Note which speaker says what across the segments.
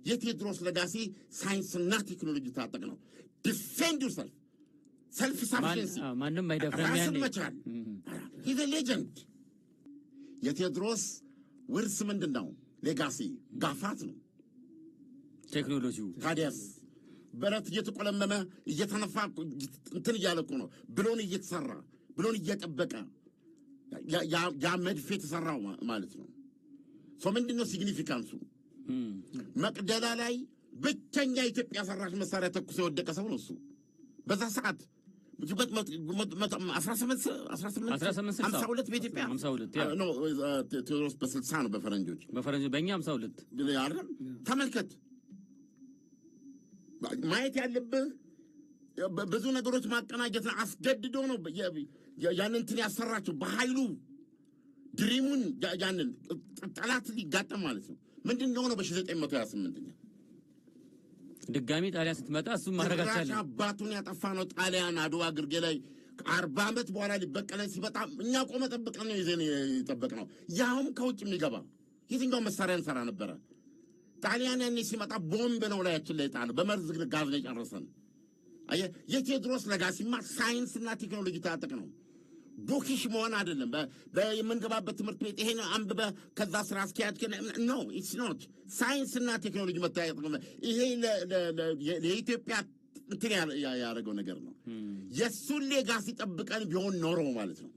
Speaker 1: የቴዎድሮስ ለጋሲ ሳይንስና ቴክኖሎጂ ታጠቅ ነው። ዲፌንድ ዩርሰልፍ ሰልፍ ሳፊሽንሲ
Speaker 2: ማንም አይደፍረም ያኔ
Speaker 1: he's a legend የቴዎድሮስ ውርስ ምንድነው ሌጋሲ ጋፋት ነው
Speaker 2: ቴክኖሎጂው
Speaker 1: ታዲያስ በረት እየተቆለመመ እየተነፋ እንትን እያለኩ ነው ብሎን እየተሰራ ብሎን እየጠበቀ ያ መድፍ የተሰራው ማለት ነው ሶ ምንድነው ሲግኒፊካንሱ መቅደላ ላይ ብቸኛ ኢትዮጵያ ሰራሽ መሳሪያ ተኩሶ የወደቀ ሰው ነው እሱ በዛ ሰዓት ጅበት 18 በኢትዮጵያ
Speaker 2: 52 ያ
Speaker 1: ነው ቴዎድሮስ በ60 ነው በፈረንጆች
Speaker 2: በእኛ 52
Speaker 1: አይደል ተመልከት ማየት ያለብህ ብዙ ነገሮች ማቀናጀት አስገድዶ ነው ያንን እንትን ያሰራቸው በኃይሉ ድሪሙን ያንን ጠላት ሊጋጠም ማለት ነው ምንድነው ነው በ1928
Speaker 2: ድጋሚ ጣሊያን ስትመጣ እሱ ማረጋቻለ
Speaker 1: አባቱን ያጠፋ ነው ጣሊያን አድዋ ግርጌ ላይ 40 አመት በኋላ ሊበቀለን ሲመጣ እኛ ቆመ ተጠብቀን ነው ይዘን ይጠበቅ ነው ያውም ከውጭ የሚገባ የትኛው መሳሪያ እንሰራ ነበር ጣሊያን ያኔ ሲመጣ ቦምብ ነው ላያችን ላይ ጣለ በመርዝ ጋዝ ላይ ጨረሰን አየ የቴዎድሮስ ለጋሲማ ሳይንስና ቴክኖሎጂ ታጠቅ ነው ቡኪሽ መሆን አይደለም በየምንገባበት ትምህርት ቤት ይሄን አንብበ ከዛ ስራ አስኪያጅ ነው ኢትስ ኖት ሳይንስና ቴክኖሎጂ መታየት ነው ይሄ ለኢትዮጵያ እንትን ያደረገው ነገር ነው የሱን ሌጋሲ ጠብቀን ቢሆን ኖሮ ማለት ነው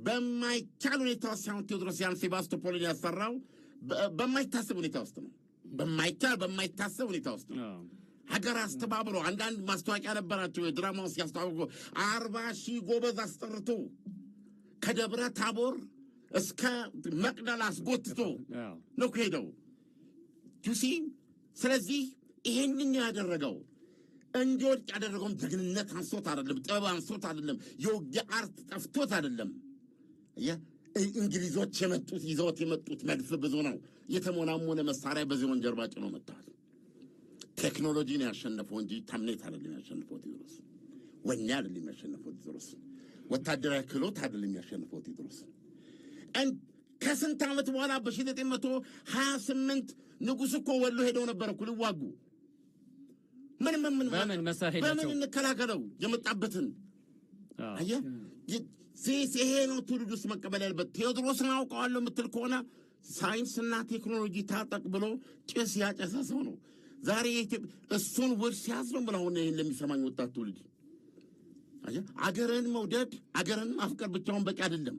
Speaker 1: በማይቻል ሁኔታ ውስጥ ቴዎድሮስ ያን ሴባስቶፖልን ያሰራው በማይታሰብ ሁኔታ ውስጥ ነው በማይታሰብ ሁኔታ ውስጥ ነው ሀገር አስተባብሮ አንዳንድ ማስተዋቂያ ነበራቸው የድራማው ሲያስተዋውቁ 40,000 ጎበዝ አስጠርቶ ከደብረ ታቦር እስከ መቅደላ አስጎትቶ ነው ሄደው ጁሲ ስለዚህ ይሄንን ያደረገው እንጆድ ያደረገው ጀግንነት አንሶት አይደለም ጥበብ አንሶት አይደለም የውጊያ አርት ጠፍቶት አይደለም እንግሊዞች የመጡት ይዘውት የመጡት መድፍ ብዙ ነው የተሞናሞነ መሳሪያ በዚሁን ጀርባ ጭኖ መጣል ቴክኖሎጂን ያሸነፈው እንጂ ተምኔት አይደለም ያሸነፈው ቴዎድሮስ ወኛ አይደለም ያሸነፈው ቴዎድሮስ ወታደራዊ ክህሎት አይደለም ያሸነፈው ቴዎድሮስ ከስንት ዓመት በኋላ በ1928 ንጉስ እኮ ወሎ ሄደው ነበር እኮ ሊዋጉ ምን
Speaker 2: መሳሪያ
Speaker 1: በምን እንከላከለው የመጣበትን አየ ይሄ ነው ትውልዱስ መቀበል ያለበት ቴዎድሮስን አውቀዋለሁ የምትል ከሆነ ሳይንስና ቴክኖሎጂ ታጠቅ ብሎ ጭስ ያጨሰ ሰው ነው ዛሬ እሱን ውርስ ያዝነው ብለው ይሄን ለሚሰማኝ ወጣት ትውልድ አየ አገርን መውደድ አገርን ማፍቀር ብቻውን በቂ አይደለም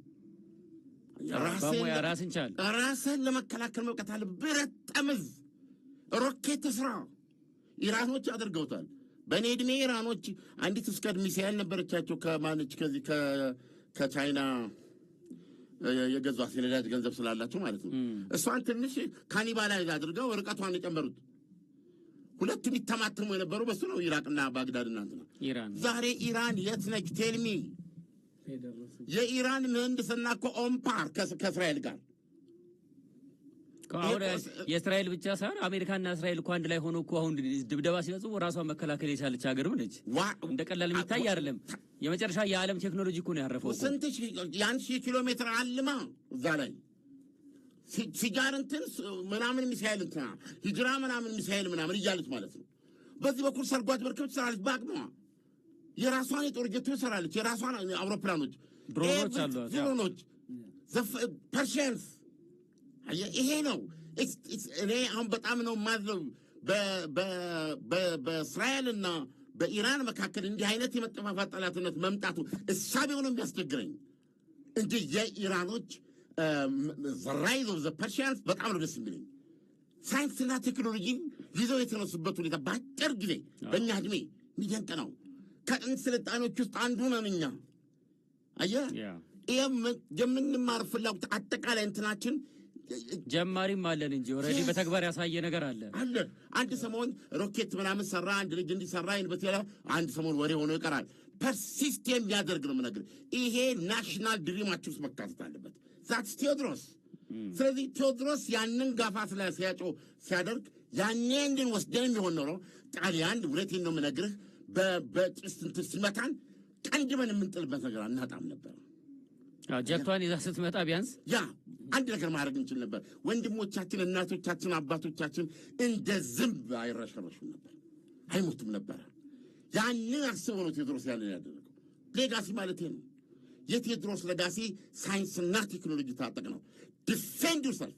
Speaker 1: ራስን ለመከላከል መብቃት አለ ብረት ጠምዝ ሮኬት ስራ ኢራኖች አድርገውታል በኔ እድሜ ኢራኖች አንዲት እስከድ ሚሳኤል ነበረቻቸው ከማንች ከዚህ ከቻይና የገዟት የነዳጅ ገንዘብ ስላላቸው ማለት ነው እሷን ትንሽ ካኒባላይዝ አድርገው ርቀቷን የጨመሩት ሁለቱም ይተማተሙ የነበሩ በሱ ነው ኢራቅና ባግዳድ እናንተና ዛሬ ኢራን የት ነች ቴልሚ የኢራን ምህንድስና እኮ ኦምፓር ከእስራኤል ጋር
Speaker 2: የእስራኤል ብቻ ሳይሆን አሜሪካና እስራኤል እኮ አንድ ላይ ሆኖ እኮ አሁን ድብደባ ሲፈጽሙ ራሷን መከላከል የቻለች ሀገር ነች እንደቀላል የሚታይ አይደለም የመጨረሻ የዓለም ቴክኖሎጂ እኮ ነው ያረፈው
Speaker 1: ስንት ያን ኪሎ ሜትር አልማ እዛ ላይ ሲጋርንትን ምናምን ሚሳኤል እንትና ሂጅራ ምናምን ሚሳኤል ምናምን እያለች ማለት ነው በዚህ በኩል ሰርጓጅ መርከብ ትሰራለች ባቅሟ የራሷን የጦር ጀት ትሰራለች የራሷን አውሮፕላኖች ድሮኖች ፐርሺያንስ ይሄ ነው እኔ አሁን በጣም ነው ማዝለው በእስራኤልና በኢራን መካከል እንዲህ አይነት የመጠፋፋት ጠላትነት መምጣቱ እሳቤው ነው የሚያስቸግረኝ እንጂ የኢራኖች ራይዝ ኦፍ ዘ ፐርሺያንስ በጣም ነው ደስ የሚለኝ ሳይንስና ቴክኖሎጂ ይዘው የተነሱበት ሁኔታ በአጭር ጊዜ በእኛ እድሜ የሚደንቅ ነው ከጥንት ስልጣኔዎች ውስጥ አንዱ ነን እኛ አየህ የምንማር ፍላጎት አጠቃላይ እንትናችን
Speaker 2: ጀማሪም አለን እንጂ ኦሬዲ በተግባር ያሳየ ነገር አለ
Speaker 1: አንድ ሰሞን ሮኬት ምናምን ሰራ አንድ ልጅ እንዲሰራ በተላ አንድ ሰሞን ወሬ ሆኖ ይቀራል ፐርሲስት የሚያደርግ ነው ነገር ይሄ ናሽናል ድሪማችን ውስጥ መካተት አለበት ዛትስ ቴዎድሮስ ስለዚህ ቴዎድሮስ ያንን ጋፋት ላይ ሲያደርግ ያኔ እንድን ወስደን የሚሆን ነው ጣሊያን ሁለቴን ነው የምነግርህ በጭስ እንትን ሲመታን ቀንድበን የምንጥልበት ነገር አናጣም ነበር
Speaker 2: ጀቷን ይዛ ስትመጣ ቢያንስ
Speaker 1: ያ አንድ ነገር ማድረግ እንችል ነበር። ወንድሞቻችን፣ እናቶቻችን፣ አባቶቻችን እንደ ዝንብ አይረሸረሹም ነበር፣ አይሞቱም ነበር። ያንን አስበው ነው ቴዎድሮስ ያንን ያደረገው። ሌጋሲ ማለት ነው። የቴዎድሮስ ሌጋሲ ሳይንስና ቴክኖሎጂ ታጠቅ ነው። ዲፌንድ ዩርሰልፍ